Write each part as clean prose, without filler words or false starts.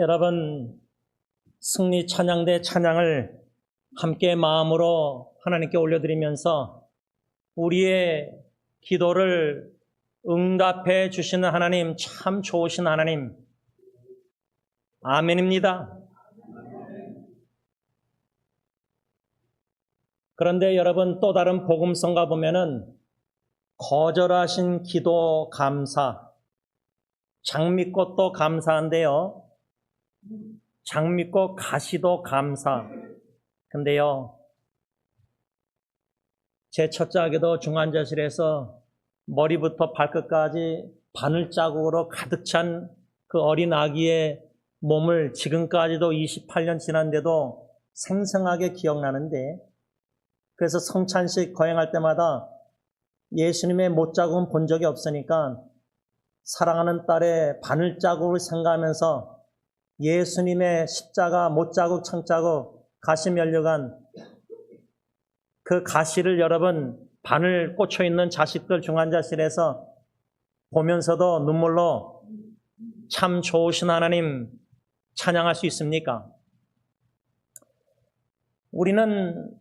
여러분, 승리 찬양대 찬양을 함께 마음으로 하나님께 올려드리면서 우리의 기도를 응답해 주시는 하나님, 참 좋으신 하나님, 아멘입니다. 그런데 여러분, 또 다른 복음성가 보면은 거절하신 기도 감사, 장미꽃도 감사한데요, 장미꽃 가시도 감사. 근데요, 제 첫째 아기도 중환자실에서 머리부터 발끝까지 바늘자국으로 가득 찬 그 어린 아기의 몸을 지금까지도 28년 지났는데도 생생하게 기억나는데, 그래서 성찬식 거행할 때마다 예수님의 못자국은 본 적이 없으니까 사랑하는 딸의 바늘자국을 생각하면서 예수님의 십자가, 못자국, 창자국, 가시 면류관, 그 가시를 여러분 바늘 꽂혀 있는 자식들 중환자실에서 보면서도 눈물로 참 좋으신 하나님 찬양할 수 있습니까? 우리는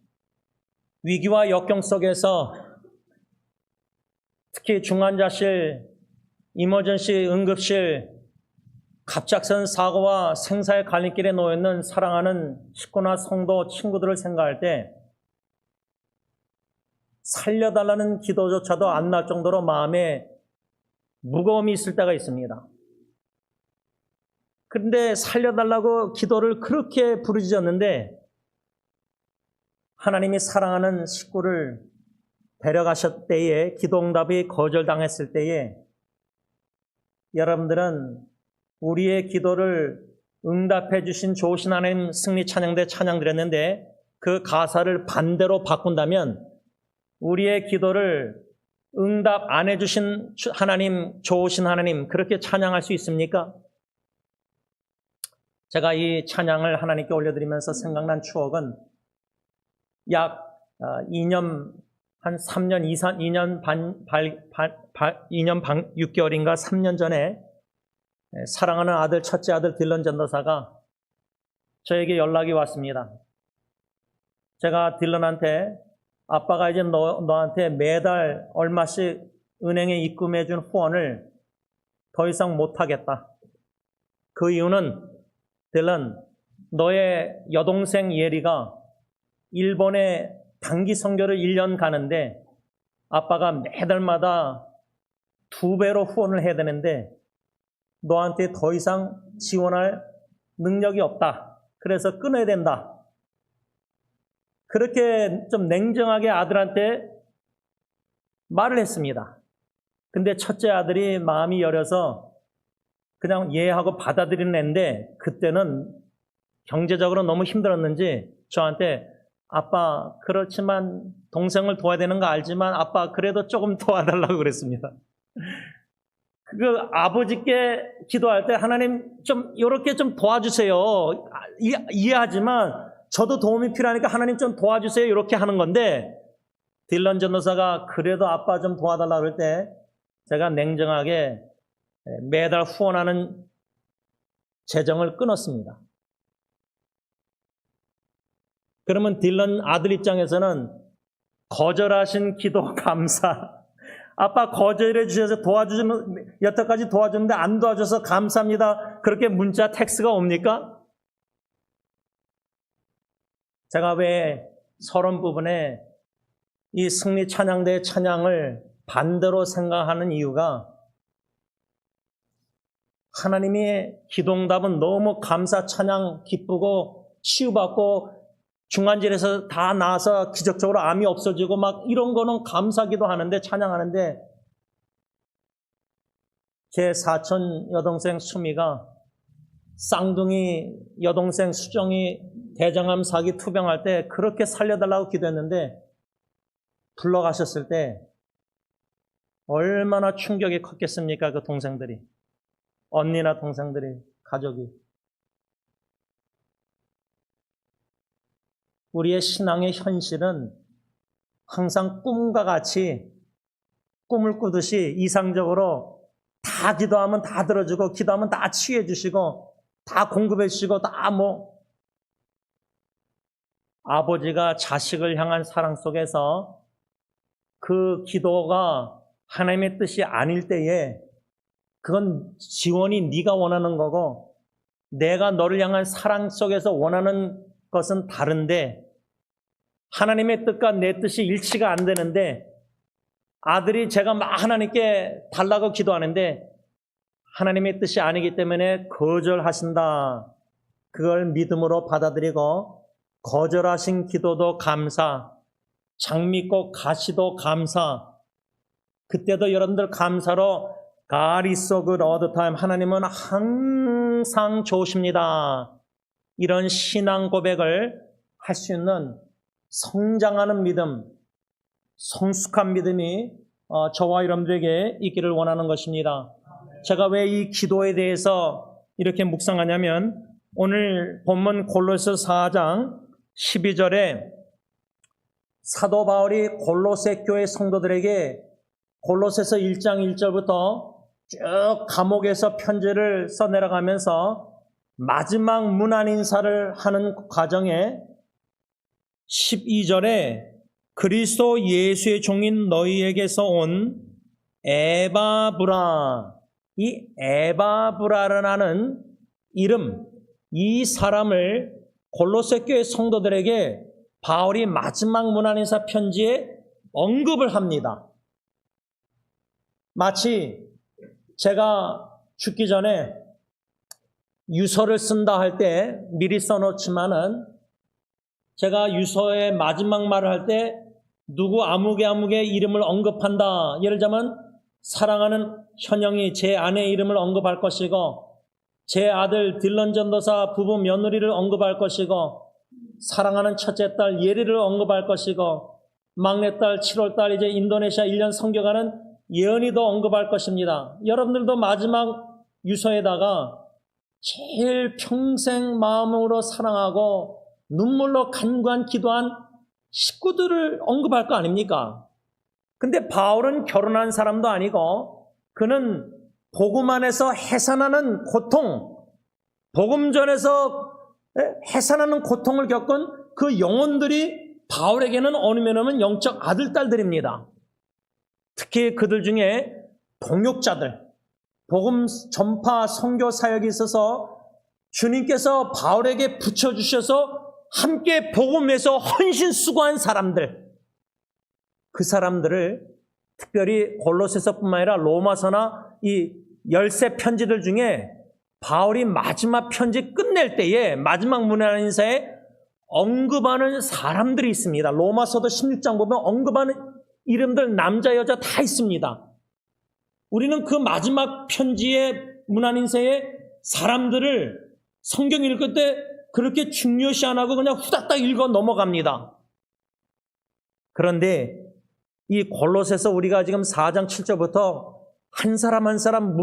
위기와 역경 속에서 특히 중환자실, 이머전시 응급실, 갑작스런 사고와 생사의 갈림길에 놓여있는 사랑하는 식구나 성도, 친구들을 생각할 때 살려달라는 기도조차도 안 날 정도로 마음에 무거움이 있을 때가 있습니다. 그런데 살려달라고 기도를 그렇게 부르짖었는데 하나님이 사랑하는 식구를 데려가셨을 때에, 기도응답이 거절당했을 때에 여러분들은 우리의 기도를 응답해 주신 좋으신 하나님 승리 찬양대 찬양 드렸는데 그 가사를 반대로 바꾼다면 우리의 기도를 응답 안 해주신 하나님, 좋으신 하나님, 그렇게 찬양할 수 있습니까? 제가 이 찬양을 하나님께 올려드리면서 생각난 추억은 약 2년, 한 3년 이상, 2년 반 6개월인가 3년 전에 사랑하는 아들, 첫째 아들 딜런 전도사가 저에게 연락이 왔습니다. 제가 딜런한테 아빠가 이제 너한테 매달 얼마씩 은행에 입금해준 후원을 더 이상 못하겠다. 그 이유는 딜런, 너의 여동생 예리가 일본에 단기 선교를 1년 가는데 아빠가 매달마다 2배로 후원을 해야 되는데 너한테 더 이상 지원할 능력이 없다. 그래서 끊어야 된다. 그렇게 좀 냉정하게 아들한테 말을 했습니다. 근데 첫째 아들이 마음이 여려서 그냥 예하고 받아들이는 애인데 그때는 경제적으로 너무 힘들었는지 저한테 아빠, 그렇지만 동생을 도와야 되는 거 알지만 아빠 그래도 조금 도와달라고 그랬습니다. 그 아버지께 기도할 때 하나님 좀 이렇게 좀 도와주세요. 이해하지만 저도 도움이 필요하니까 하나님 좀 도와주세요. 이렇게 하는 건데 딜런 전도사가 그래도 아빠 좀 도와달라고 그럴 때 제가 냉정하게 매달 후원하는 재정을 끊었습니다. 그러면 딜런 아들 입장에서는 거절하신 기도 감사, 아빠 거절해 주셔서 도와주시면, 여태까지 도와줬는데 안 도와줘서 감사합니다. 그렇게 문자 텍스가 옵니까? 제가 왜 서론 부분에 이 승리 찬양대의 찬양을 반대로 생각하는 이유가 하나님의 기도응답은 너무 감사 찬양 기쁘고 치유받고 중환자실에서 다 나아서 기적적으로 암이 없어지고 막 이런 거는 감사기도 하는데 찬양하는데 제 사촌 여동생 수미가 쌍둥이 여동생 수정이 대장암 사기 투병할 때 그렇게 살려달라고 기도했는데 불러가셨을 때 얼마나 충격이 컸겠습니까? 그 동생들이, 언니나 동생들이, 가족이. 우리의 신앙의 현실은 항상 꿈과 같이 꿈을 꾸듯이 이상적으로 다 기도하면 다 들어주고 기도하면 다 치유해 주시고 다 공급해 주시고 다 뭐 아버지가 자식을 향한 사랑 속에서 그 기도가 하나님의 뜻이 아닐 때에 그건 지원이 네가 원하는 거고 내가 너를 향한 사랑 속에서 원하는 것은 다른데 하나님의 뜻과 내 뜻이 일치가 안 되는데 아들이 제가 막 하나님께 달라고 기도하는데 하나님의 뜻이 아니기 때문에 거절하신다. 그걸 믿음으로 받아들이고 거절하신 기도도 감사, 장미꽃 가시도 감사. 그때도 여러분들 감사로 God is so good all the time. 하나님은 항상 좋으십니다. 이런 신앙 고백을 할 수 있는 성장하는 믿음, 성숙한 믿음이 저와 여러분들에게 있기를 원하는 것입니다. 제가 왜 이 기도에 대해서 이렇게 묵상하냐면 오늘 본문 골로새 4장 12절에 사도 바울이 골로새 교회 성도들에게 골로새서 1장 1절부터 쭉 감옥에서 편지를 써내려가면서 마지막 문안 인사를 하는 과정에 12절에 그리스도 예수의 종인 너희에게서 온 에바브라, 이 에바브라라는 이름, 이 사람을 골로새 교회 성도들에게 바울이 마지막 문안 인사 편지에 언급을 합니다. 마치 제가 죽기 전에 유서를 쓴다 할 때 미리 써놓지만은 제가 유서의 마지막 말을 할 때 누구 아무개 이름을 언급한다. 예를 들자면 사랑하는 현영이 제 아내의 이름을 언급할 것이고 제 아들 딜런 전도사 부부 며느리를 언급할 것이고 사랑하는 첫째 딸 예리를 언급할 것이고 막내딸 7월달 이제 인도네시아 1년 선교가는 예언이도 언급할 것입니다. 여러분들도 마지막 유서에다가 제일 평생 마음으로 사랑하고 눈물로 간구한 기도한 식구들을 언급할 거 아닙니까? 근데 바울은 결혼한 사람도 아니고 그는 복음 안에서 해산하는 고통, 복음 전에서 해산하는 고통을 겪은 그 영혼들이 바울에게는 어느 면에는 영적 아들, 딸들입니다. 특히 그들 중에 동역자들, 복음 전파 선교 사역이 있어서 주님께서 바울에게 붙여주셔서 함께 복음에서 헌신 수고한 사람들, 그 사람들을 특별히 골로새서뿐만 아니라 로마서나 이 13 편지들 중에 바울이 마지막 편지 끝낼 때에 마지막 문안 인사에 언급하는 사람들이 있습니다. 로마서도 16장 보면 언급하는 이름들 남자 여자 다 있습니다. 우리는 그 마지막 편지의 문안 인사에 사람들을 성경 읽을 때 그렇게 중요시 안 하고 그냥 후닥닥 읽어 넘어갑니다. 그런데 이 골로새서 우리가 지금 4장 7절부터 한 사람 한 사람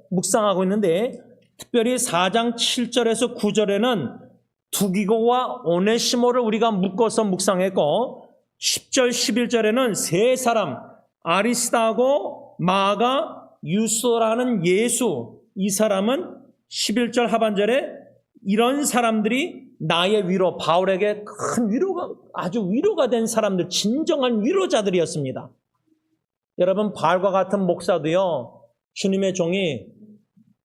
묵상하고 있는데 특별히 4장 7절에서 9절에는 두기고와 오네시모를 우리가 묶어서 묵상했고 10절 11절에는 세 사람 아리스다고 마가 유소라는 예수, 이 사람은 11절 하반절에 이런 사람들이 나의 위로, 바울에게 큰 위로가, 아주 위로가 된 사람들, 진정한 위로자들이었습니다. 여러분, 바울과 같은 목사도요, 주님의 종이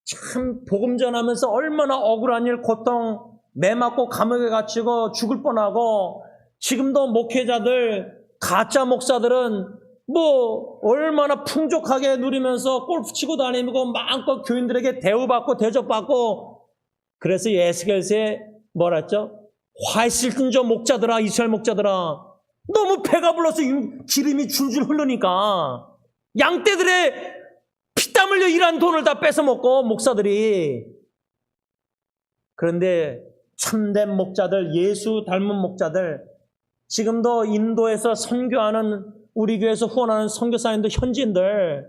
참 복음 전하면서 얼마나 억울한 일, 고통, 매 맞고 감옥에 갇히고 죽을 뻔하고 지금도 목회자들, 가짜 목사들은 뭐 얼마나 풍족하게 누리면서 골프 치고 다니고 마음껏 교인들에게 대우받고 대접받고 그래서 에스겔서에 뭐라 했죠? 화 있을 뜬저 목자들아, 이스라엘 목자들아, 너무 배가 불러서 기름이 줄줄 흐르니까 양떼들의 피땀 흘려 일한 돈을 다 뺏어먹고 목사들이. 그런데 참된 목자들, 예수 닮은 목자들, 지금도 인도에서 선교하는 우리 교회에서 후원하는 선교사님들, 현지인들,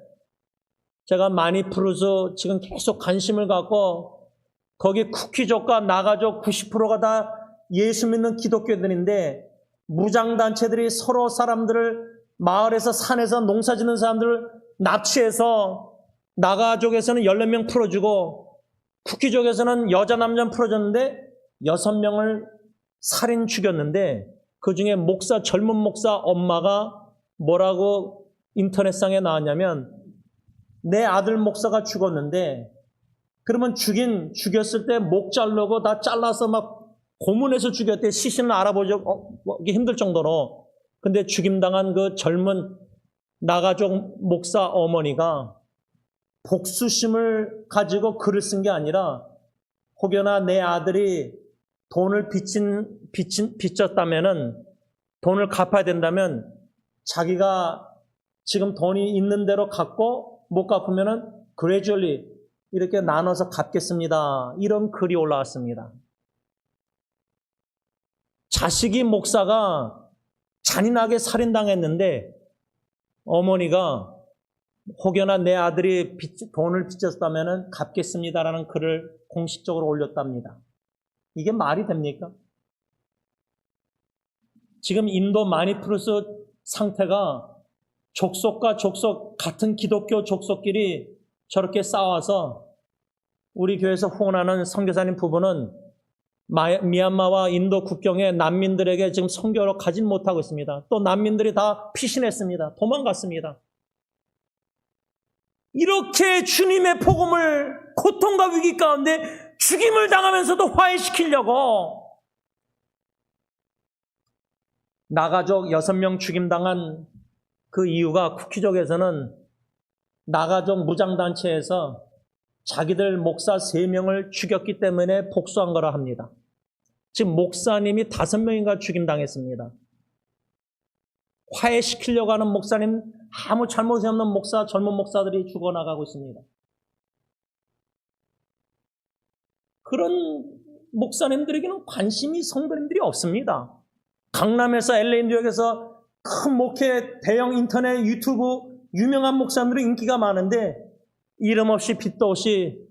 제가 마니푸르스 지금 계속 관심을 갖고 거기 쿠키족과 나가족 90%가 다 예수 믿는 기독교인들인데 무장단체들이 서로 사람들을 마을에서 산에서 농사 짓는 사람들을 납치해서 나가족에서는 14명 풀어주고 쿠키족에서는 여자 남자 풀어줬는데 6명을 살인 죽였는데 그중에 젊은 목사 엄마가 뭐라고 인터넷상에 나왔냐면 내 아들 목사가 죽었는데 그러면 죽였을 때 목 자르고 다 잘라서 막 고문해서 죽였대. 시신을 알아보기 힘들 정도로. 근데 죽임당한 그 젊은 나가족 목사 어머니가 복수심을 가지고 글을 쓴 게 아니라 혹여나 내 아들이 돈을 빚졌다면은 돈을 갚아야 된다면 자기가 지금 돈이 있는 대로 갚고 못 갚으면은 gradually 이렇게 나눠서 갚겠습니다. 이런 글이 올라왔습니다. 자식이 목사가 잔인하게 살인당했는데 어머니가 혹여나 내 아들이 돈을 빚졌다면 갚겠습니다라는 글을 공식적으로 올렸답니다. 이게 말이 됩니까? 지금 인도 마니푸르스 상태가 족속과 족속, 같은 기독교 족속끼리 저렇게 싸워서 우리 교회에서 후원하는 선교사님 부부는 미얀마와 인도 국경에 난민들에게 지금 선교로 가진 못하고 있습니다. 또 난민들이 다 피신했습니다. 도망갔습니다. 이렇게 주님의 복음을 고통과 위기 가운데 죽임을 당하면서도 화해시키려고 나가족 6명 죽임당한 그 이유가 쿠키족에서는 나가족 무장단체에서 자기들 목사 3명을 죽였기 때문에 복수한 거라 합니다. 지금 목사님이 5명인가 죽임당했습니다. 화해시키려고 하는 목사님, 아무 잘못이 없는 젊은 목사들이 죽어나가고 있습니다. 그런 목사님들에게는 관심이 성도님들이 없습니다. 강남에서 LA 뉴욕에서 큰 목회, 대형 인터넷, 유튜브 유명한 목사님들이 인기가 많은데 이름 없이 빚도 없이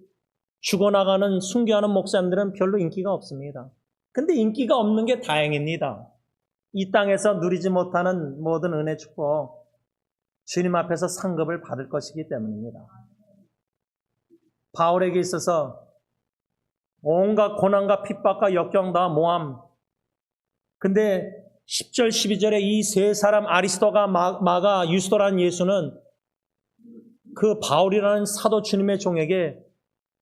죽어나가는 순교하는 목사님들은 별로 인기가 없습니다. 근데 인기가 없는 게 다행입니다. 이 땅에서 누리지 못하는 모든 은혜 축복 주님 앞에서 상급을 받을 것이기 때문입니다. 바울에게 있어서 온갖 고난과 핍박과 역경 다 모함. 근데 10절 12절에 이 3사람 아리스도가 마가 유스도라는 예수는 그 바울이라는 사도 주님의 종에게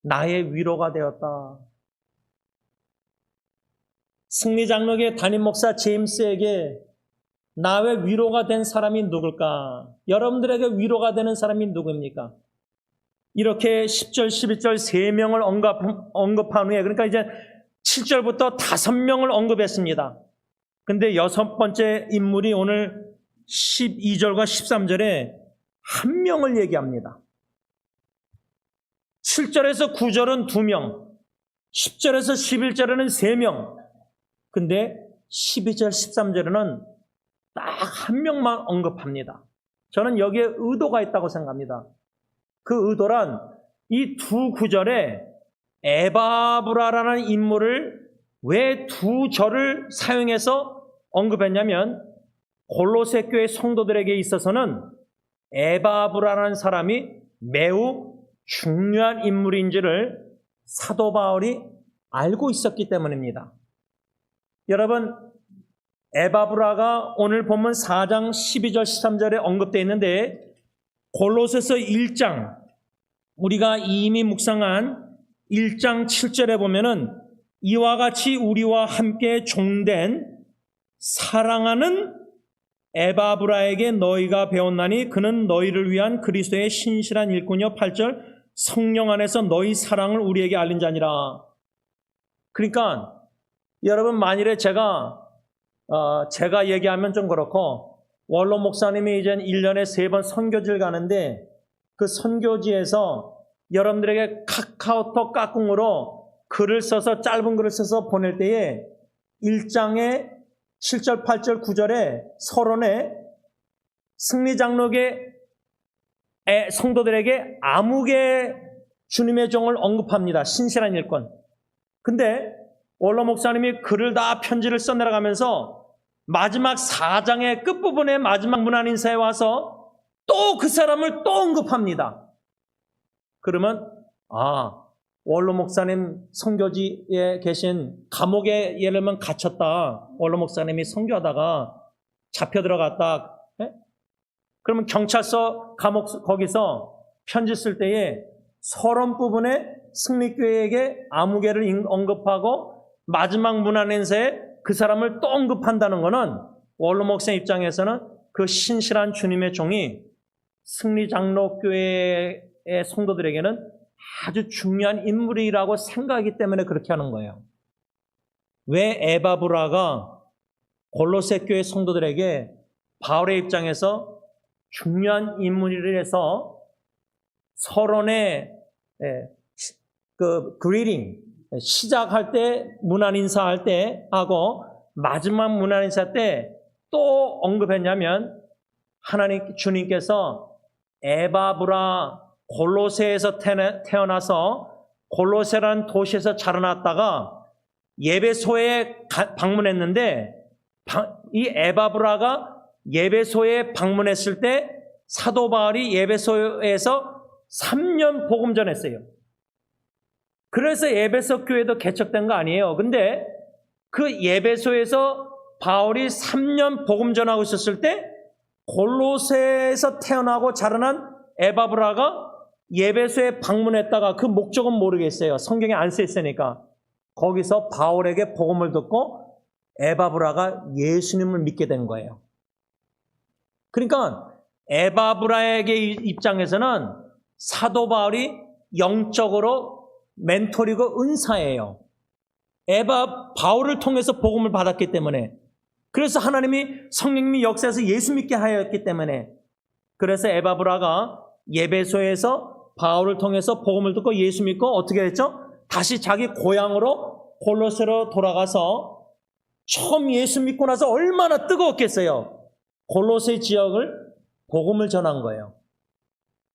나의 위로가 되었다. 승리장로교 담임 목사 제임스에게 나의 위로가 된 사람이 누굴까? 여러분들에게 위로가 되는 사람이 누구입니까? 이렇게 10절 11절 3명을 언급한 후에 그러니까 이제 7절부터 5명을 언급했습니다. 근데 6번째 인물이 오늘 12절과 13절에 1명을 얘기합니다. 7절에서 9절은 2명, 10절에서 11절에는 3명, 근데 12절, 13절에는 딱 1명만 언급합니다. 저는 여기에 의도가 있다고 생각합니다. 그 의도란 이 2구절에 에바브라라는 인물을 왜 2절을 사용해서 언급했냐면 골로새 교회 성도들에게 있어서는 에바브라라는 사람이 매우 중요한 인물인지를 사도 바울이 알고 있었기 때문입니다. 여러분, 에바브라가 오늘 본문 4장 12절 13절에 언급되어 있는데 골로새서 1장 우리가 이미 묵상한 1장 7절에 보면은 이와 같이 우리와 함께 종된 사랑하는 에바브라에게 너희가 배웠나니 그는 너희를 위한 그리스도의 신실한 일꾼이요. 8절 성령 안에서 너희 사랑을 우리에게 알린 자니라. 그러니까 여러분 만일에 제가 얘기하면 좀 그렇고 원로 목사님이 이제 1년에 3번 선교지를 가는데 그 선교지에서 여러분들에게 카카오톡 까꿍으로 글을 써서 짧은 글을 써서 보낼 때에 1장에 7절, 8절, 9절에 서론에 승리장로계 성도들에게 아무개 주님의 종을 언급합니다. 신실한 일꾼. 근데 원로 목사님이 글을 다 편지를 써내려가면서 마지막 4장의 끝부분에 마지막 문안 인사에 와서 또 그 사람을 또 언급합니다. 그러면 원로 목사님 선교지에 계신 감옥에 예를 들면 갇혔다. 원로 목사님이 선교하다가 잡혀 들어갔다. 예? 그러면 경찰서 감옥 거기서 편지 쓸 때에 서론 부분에 승리교회에게 아무개를 언급하고 마지막 문안인사에 그 사람을 또 언급한다는 것은 원로 목사님 입장에서는 그 신실한 주님의 종이 승리장로교회의 성도들에게는 아주 중요한 인물이라고 생각하기 때문에 그렇게 하는 거예요. 왜 에바브라가 골로새 교회 성도들에게 바울의 입장에서 중요한 인물이라서 서론의 그 그리팅 시작할 때 문안 인사할 때 하고 마지막 문안 인사 때 또 언급했냐면 하나님 주님께서 에바브라 골로새에서 태어나서 골로새라는 도시에서 자라났다가 예배소에 방문했는데 이 에바브라가 예배소에 방문했을 때 사도 바울이 예배소에서 3년 복음 전했어요. 그래서 예배소 교회도 개척된 거 아니에요. 근데 그 예배소에서 바울이 3년 복음 전하고 있었을 때 골로새에서 태어나고 자라난 에바브라가 예배소에 방문했다가 그 목적은 모르겠어요. 성경에 안 써 있으니까. 거기서 바울에게 복음을 듣고 에바브라가 예수님을 믿게 된 거예요. 그러니까 에바브라에게 입장에서는 사도 바울이 영적으로 멘토리고 은사예요. 바울을 통해서 복음을 받았기 때문에, 그래서 하나님이 성령님이 역사에서 예수 믿게 하였기 때문에, 그래서 에바브라가 예배소에서 바울을 통해서 복음을 듣고 예수 믿고 어떻게 했죠? 다시 자기 고향으로 골로새로 돌아가서 처음 예수 믿고 나서 얼마나 뜨거웠겠어요. 골로새 지역을 복음을 전한 거예요.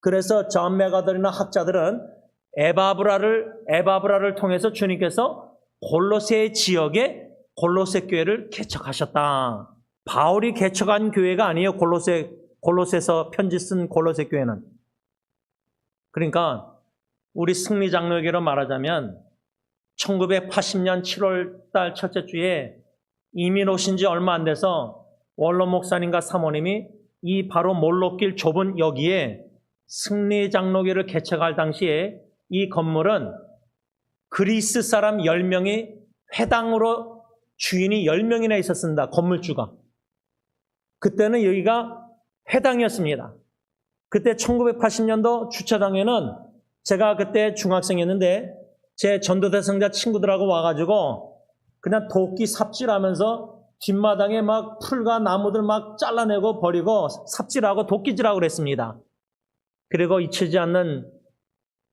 그래서 존 맥아더리나 학자들은 에바브라를 통해서 주님께서 골로새 지역에 골로새 교회를 개척하셨다. 바울이 개척한 교회가 아니에요. 골로새에서 편지 쓴 골로새 교회는. 그러니까 우리 승리장로교로 말하자면 1980년 7월 달 첫째 주에 이민 오신 지 얼마 안 돼서 원로 목사님과 사모님이 이 바로 몰로길 좁은 여기에 승리장로교를 개척할 당시에 이 건물은 그리스 사람 10명이 회당으로 주인이 10명이나 있었습니다. 건물주가. 그때는 여기가 회당이었습니다. 그때 1980년도 주차장에는 제가 그때 중학생이었는데 제 전도대상자 친구들하고 와가지고 그냥 도끼 삽질하면서 뒷마당에 막 풀과 나무들 막 잘라내고 버리고 삽질하고 도끼질하고 그랬습니다. 그리고 잊히지 않는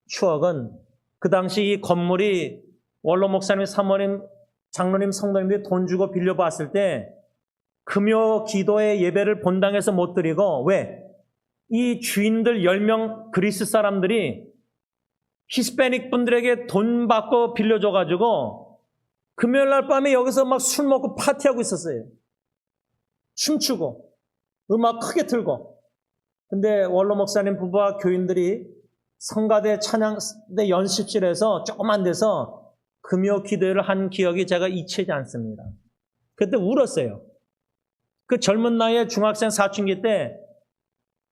추억은 그 당시 이 건물이 원로 목사님, 사모님, 장로님, 성도님들이 돈 주고 빌려봤을 때 금요 기도의 예배를 본당에서 못 드리고, 왜? 이 주인들 10명 그리스 사람들이 히스패닉 분들에게 돈 받고 빌려줘가지고 금요일 날 밤에 여기서 막 술 먹고 파티하고 있었어요. 춤추고 음악 크게 틀고. 근데 원로 목사님 부부와 교인들이 성가대 찬양대 연습실에서 조그만 데서 금요 기도회를 한 기억이 제가 잊히지 않습니다. 그때 울었어요. 그 젊은 나이에 중학생 사춘기 때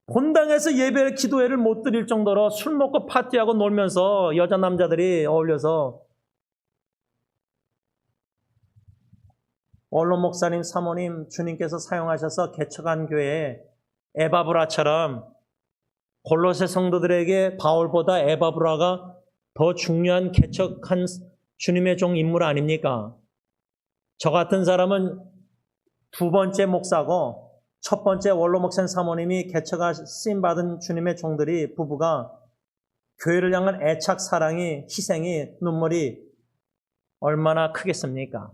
본당에서 예배 기도회를 못 드릴 정도로 술 먹고 파티하고 놀면서 여자 남자들이 어울려서 원로 목사님, 사모님, 주님께서 사용하셔서 개척한 교회에 에바브라처럼 골로새 성도들에게 바울보다 에바브라가 더 중요한 개척한 주님의 종 인물 아닙니까? 저 같은 사람은 두 번째 목사고 첫 번째 원로 목사님 사모님이 쓰임 받은 주님의 종들이 부부가 교회를 향한 애착, 사랑이, 희생이, 눈물이 얼마나 크겠습니까?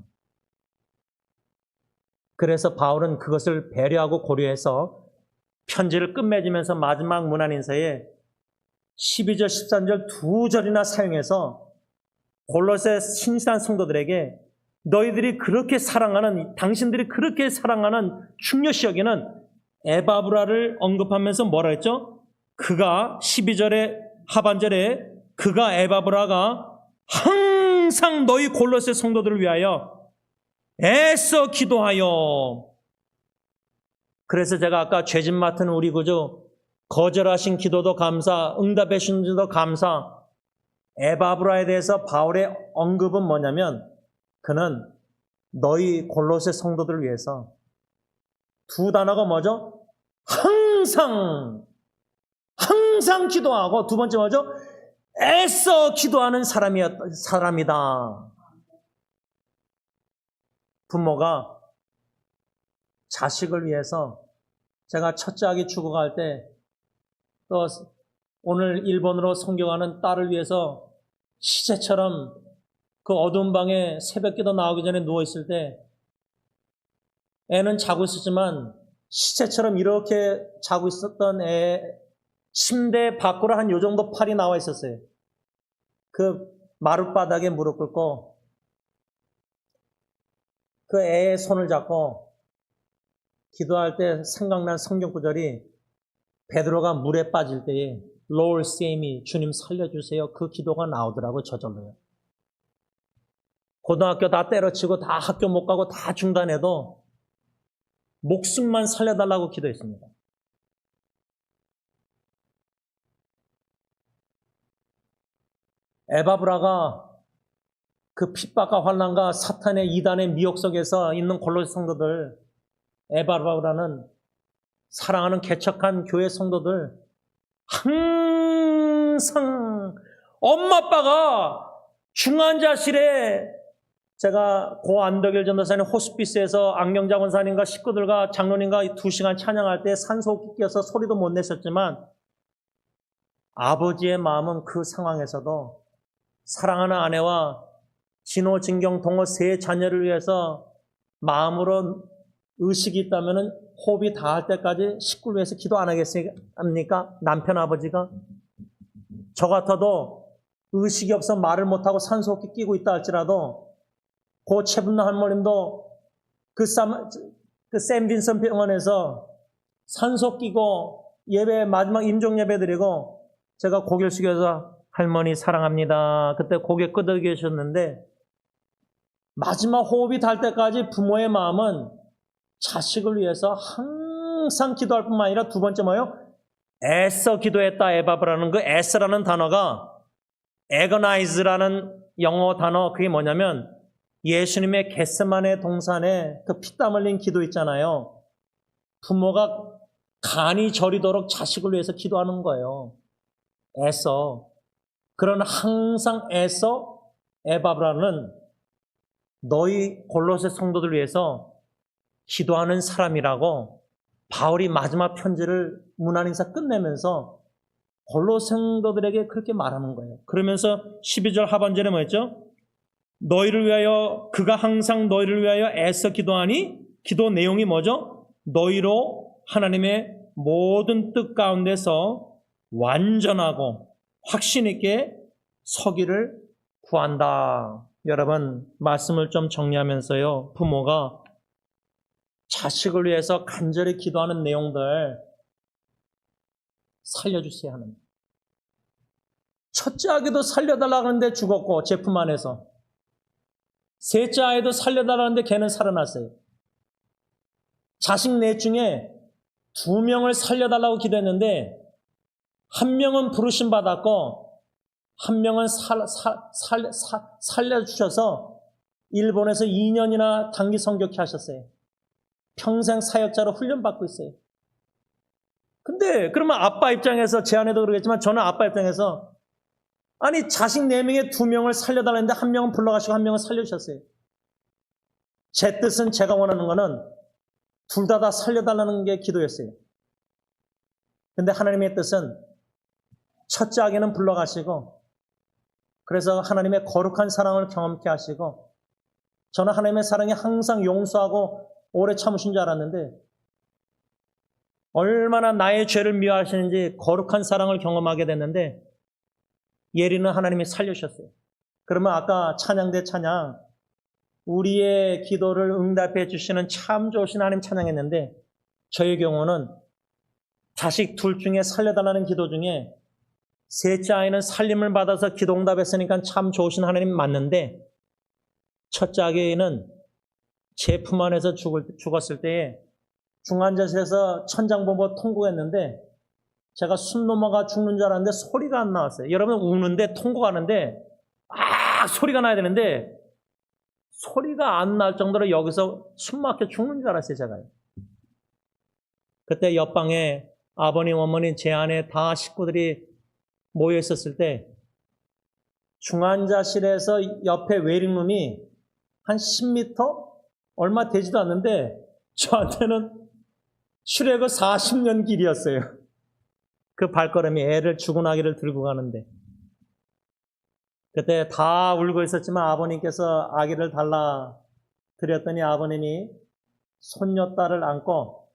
그래서 바울은 그것을 배려하고 고려해서 편지를 끝맺으면서 마지막 문안 인사에 12절, 13절 두 절이나 사용해서 골로새 신실한 성도들에게 너희들이 그렇게 사랑하는, 당신들이 그렇게 사랑하는 중요시 여기는 에바브라를 언급하면서 뭐라 했죠? 그가 12절의 하반절에 그가 에바브라가 항상 너희 골로새 성도들을 위하여 애써 기도하여. 그래서 제가 아까 죄짐 맡은 우리 구주 거절하신 기도도 감사, 응답해 주신 기도 감사. 에바브라에 대해서 바울의 언급은 뭐냐면 그는 너희 골로새 성도들을 위해서 두 단어가 뭐죠? 항상 기도하고 두 번째 뭐죠? 애써 기도하는 사람이다. 부모가 자식을 위해서 제가 첫째 아기 죽어갈 때 또 오늘 일본으로 성교하는 딸을 위해서 시체처럼 그 어두운 방에 새벽기도 나오기 전에 누워있을 때 애는 자고 있었지만 시체처럼 이렇게 자고 있었던 애 침대 밖으로 한 요 정도 팔이 나와 있었어요. 그 마룻바닥에 무릎 꿇고 그 애의 손을 잡고 기도할 때 생각난 성경 구절이 베드로가 물에 빠질 때에 Lord save me, 주님 살려주세요. 그 기도가 나오더라고요. 저절로요. 고등학교 다 때려치고 다 학교 못 가고 다 중단해도 목숨만 살려달라고 기도했습니다. 에바브라가 그 핍박과 환난과 사탄의 이단의 미혹 속에서 있는 골로새 성도들, 에바브라는 사랑하는 개척한 교회 성도들 항상 엄마 아빠가 중환자실에 제가 고 안덕일 전도사님 호스피스에서 안경자 권사님과 식구들과 장로님과 2시간 찬양할 때 산소호흡기 껴서 소리도 못 내셨지만 아버지의 마음은 그 상황에서도 사랑하는 아내와 진호, 진경, 동호 세 자녀를 위해서 마음으로 의식이 있다면 호흡이 닿을 때까지 식구를 위해서 기도 안 하겠습니까? 남편 아버지가? 저 같아도 의식이 없어 말을 못하고 산소호흡기 끼고 있다 할지라도 고 최분나 할머님도 그 샘 빈슨 병원에서 산소 끼고 예배 마지막 임종 예배 드리고 제가 고개를 숙여서 할머니 사랑합니다. 그때 고개 끄덕여 계셨는데 마지막 호흡이 닿을 때까지 부모의 마음은 자식을 위해서 항상 기도할 뿐만 아니라 두 번째 뭐예요? 애써 기도했다. 에바브라는 그 애써라는 단어가 agonize라는 영어 단어 그게 뭐냐면 예수님의 겟세마네 동산에 그 피땀 흘린 기도 있잖아요. 부모가 간이 저리도록 자식을 위해서 기도하는 거예요. 애써. 그런 항상 애써 에바브라는 너희 골로새 성도들 위해서 기도하는 사람이라고 바울이 마지막 편지를 문안인사 끝내면서 골로새 성도들에게 그렇게 말하는 거예요. 그러면서 12절 하반절에 뭐였죠? 너희를 위하여 그가 항상 너희를 위하여 애써 기도하니 기도 내용이 뭐죠? 너희로 하나님의 모든 뜻 가운데서 완전하고 확신 있게 서기를 구한다. 여러분 말씀을 좀 정리하면서요. 부모가 자식을 위해서 간절히 기도하는 내용들 살려주세요 하는. 첫째 아기도 살려달라고 하는데 죽었고 제품 안에서 셋째 아이도 살려달라는데 걔는 살아났어요. 자식 넷 중에 2명을 살려달라고 기도했는데 1명은 부르심 받았고 1명은 살려주셔서 일본에서 2년이나 단기 선교케 하셨어요. 평생 사역자로 훈련받고 있어요. 근데 그러면 아빠 입장에서 제 아내도 그러겠지만 저는 아빠 입장에서 아니 자식 4명에 2명을 살려달라는데 1명은 불러가시고 1명은 살려주셨어요. 제 뜻은 제가 원하는 거는 둘 다 살려달라는 게 기도였어요. 근데 하나님의 뜻은 첫째 아기는 불러가시고 그래서 하나님의 거룩한 사랑을 경험케 하시고 저는 하나님의 사랑이 항상 용서하고 오래 참으신 줄 알았는데 얼마나 나의 죄를 미워하시는지 거룩한 사랑을 경험하게 됐는데 예리는 하나님이 살려주셨어요. 그러면 아까 찬양대 찬양 우리의 기도를 응답해 주시는 참 좋으신 하나님 찬양했는데 저의 경우는 자식 둘 중에 살려달라는 기도 중에 셋째 아이는 살림을 받아서 기도응답했으니까 참 좋으신 하나님 맞는데 첫째 아이는 제 품 안에서 죽었을 때에 중환자실에서 천장범벅 통곡했는데 제가 숨 넘어가 죽는 줄 알았는데 소리가 안 나왔어요. 여러분 우는데 통곡하는데 소리가 나야 되는데 소리가 안 날 정도로 여기서 숨 막혀 죽는 줄 알았어요. 제가. 그때 옆방에 아버님, 어머니, 제 아내 다 식구들이 모여 있었을 때 중환자실에서 옆에 웨이팅룸이 한 10m? 얼마 되지도 않는데 저한테는 출애굽 40년 길이었어요. 그 발걸음이 애를 죽은 아기를 들고 가는데 그때 다 울고 있었지만 아버님께서 아기를 달라 드렸더니 아버님이 손녀딸을 안고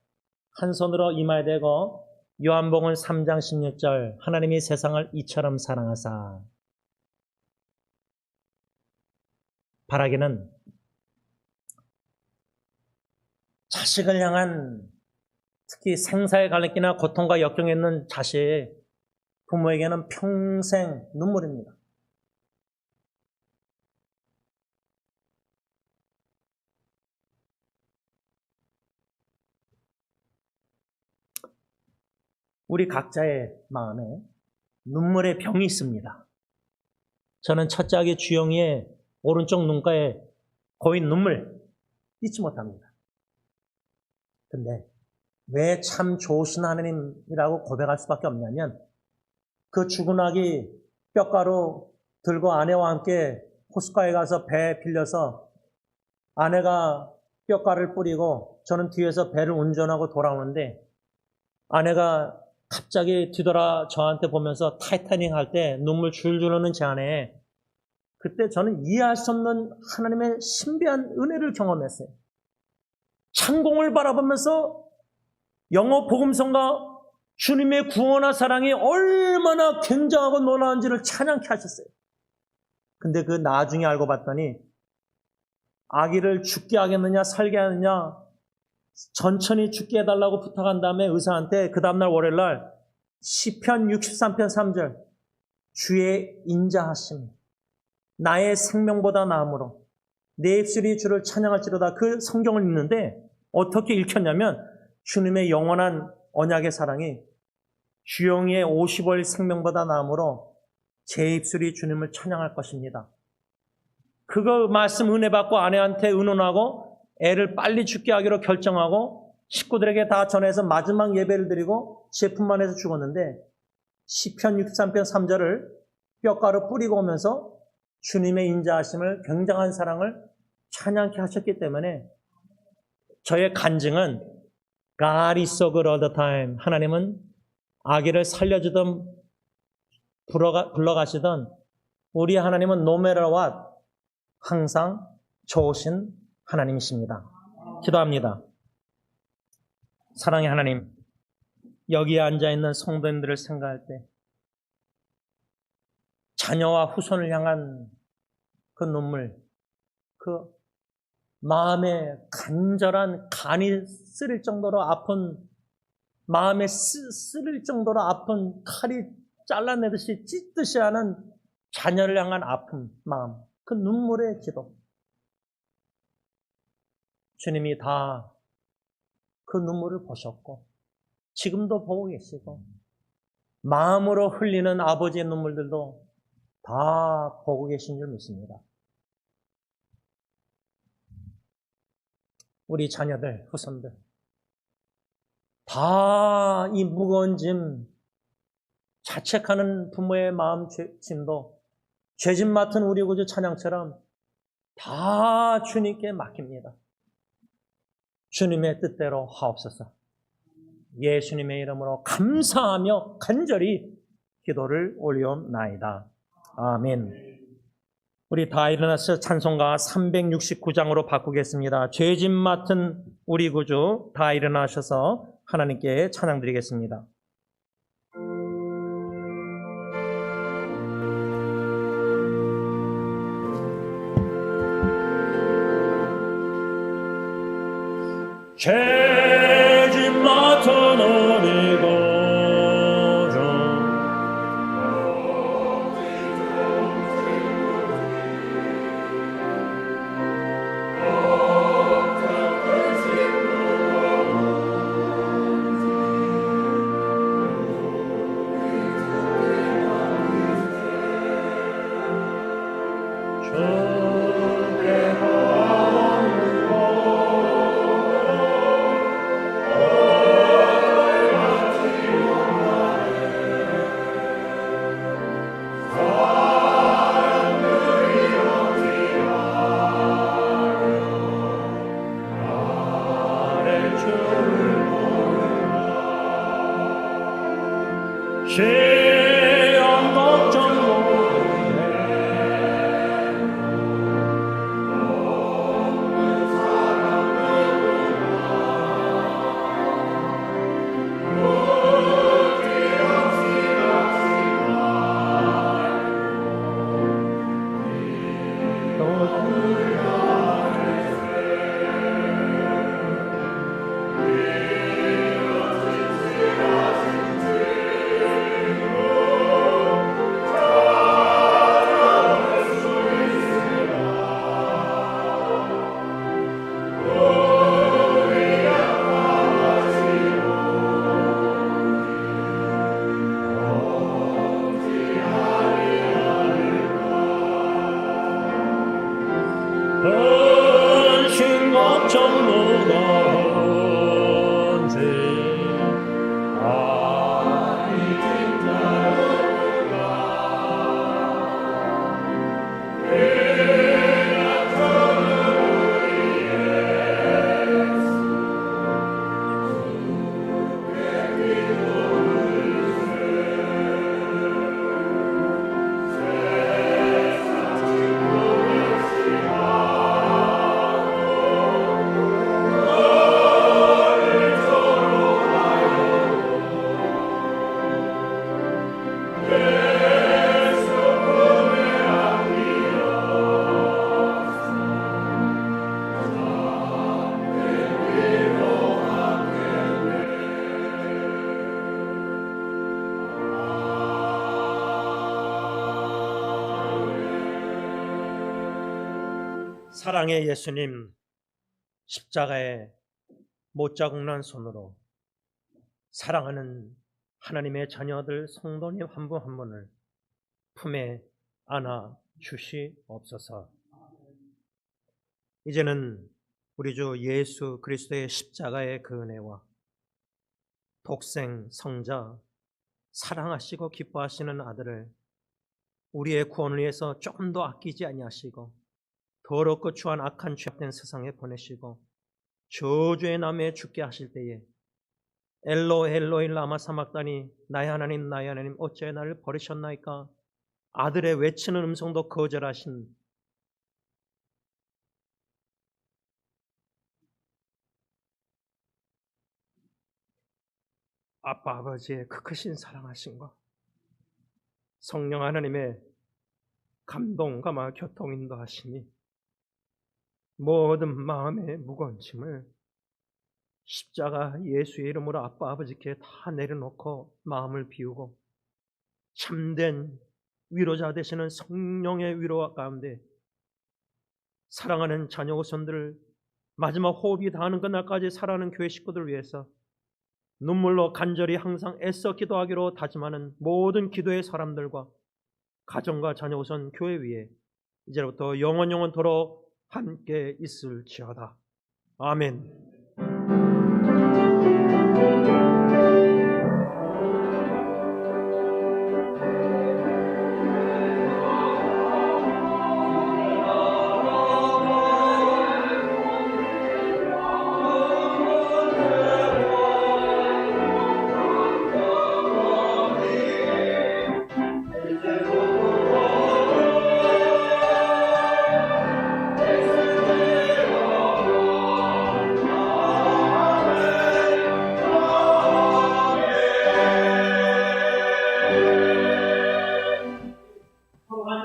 한 손으로 이마에 대고 요한복음 3장 16절 하나님이 세상을 이처럼 사랑하사 바라기는 자식을 향한 특히 생사의 갈림길이나 고통과 역경에 있는 자식 부모에게는 평생 눈물입니다. 우리 각자의 마음에 눈물의 병이 있습니다. 저는 첫째 아기 주영이의 오른쪽 눈가에 고인 눈물 잊지 못합니다. 근데 왜 참 좋으신 하나님이라고 고백할 수밖에 없냐면 그 죽은 아기 뼈가루 들고 아내와 함께 호숫가에 가서 배 빌려서 아내가 뼈가루를 뿌리고 저는 뒤에서 배를 운전하고 돌아오는데 아내가 갑자기 뒤돌아 저한테 보면서 타이타닉 할 때 눈물 줄줄 흐르는 제 아내 그때 저는 이해할 수 없는 하나님의 신비한 은혜를 경험했어요. 창공을 바라보면서 영어 복음성과 주님의 구원과 사랑이 얼마나 굉장하고 놀라운지를 찬양케 하셨어요. 근데 그 나중에 알고 봤더니 아기를 죽게 하겠느냐 살게 하느냐 천천히 죽게 해달라고 부탁한 다음에 의사한테 그 다음날 월요일날 시편 63편 3절 주의 인자하심 나의 생명보다 나음으로 내 입술이 주를 찬양할지로다 그 성경을 읽는데 어떻게 읽혔냐면 주님의 영원한 언약의 사랑이 주영이의 50월 생명보다 나음으로 제 입술이 주님을 찬양할 것입니다. 그거 말씀 은혜 받고 아내한테 의논하고 애를 빨리 죽게 하기로 결정하고 식구들에게 다 전해서 마지막 예배를 드리고 제품만해서 죽었는데 시편 63편 3절을 뼈가루 뿌리고 오면서 주님의 인자하심을 굉장한 사랑을 찬양케 하셨기 때문에 저의 간증은 God is so good all the time. 하나님은 아기를 살려주던 불러가시던 우리 하나님은 no matter what 항상 좋으신 하나님이십니다. 기도합니다. 사랑의 하나님, 여기에 앉아있는 성도님들을 생각할 때 자녀와 후손을 향한 그 눈물, 그 마음에 간절한 간이 쓰릴 정도로 아픈, 마음에 쓰릴 정도로 아픈 칼이 잘라내듯이 찢듯이 하는 자녀를 향한 아픔, 마음, 그 눈물의 기도. 주님이 다 그 눈물을 보셨고 지금도 보고 계시고 마음으로 흘리는 아버지의 눈물들도 다 보고 계신 줄 믿습니다. 우리 자녀들, 후손들 다 이 무거운 짐 자책하는 부모의 마음 짐도 죄짐 맡은 우리 구주 찬양처럼 다 주님께 맡깁니다. 주님의 뜻대로 하옵소서. 예수님의 이름으로 감사하며 간절히 기도를 올려옵나이다. 아멘. 우리 다 일어나서 찬송가 369장으로 바꾸겠습니다. 죄짐 맡은 우리 구주 다 일어나셔서 하나님께 찬양 드리겠습니다. 죄짐 맡은 우리 구주 헌신 걱정 무거운지 사랑의 예수님, 십자가에 못자국 난 손으로 사랑하는 하나님의 자녀들 성도님 한 분 한 분을 품에 안아 주시옵소서. 이제는 우리 주 예수 그리스도의 십자가의 그 은혜와 독생 성자 사랑하시고 기뻐하시는 아들을 우리의 구원을 위해서 조금 더 아끼지 아니하시고 더럽고 추한 악한 죄악된 세상에 보내시고 저주의 남에 죽게 하실 때에 엘로이 라마 사막다니 나의 하나님 나의 하나님 어찌하여 나를 버리셨나이까 아들의 외치는 음성도 거절하신 아빠 아버지의 그 크신 사랑하심과 성령 하나님의 감동과 교통 인도하시니 모든 마음의 무거운 짐을 십자가 예수의 이름으로 아빠 아버지께 다 내려놓고 마음을 비우고 참된 위로자 되시는 성령의 위로 가운데 사랑하는 자녀 후손들을 마지막 호흡이 닿는 그날까지 살아가는 교회 식구들을 위해서 눈물로 간절히 항상 애써 기도하기로 다짐하는 모든 기도의 사람들과 가정과 자녀 후손 교회 위에 이제부터 영원토록 함께 있을지어다. 아멘.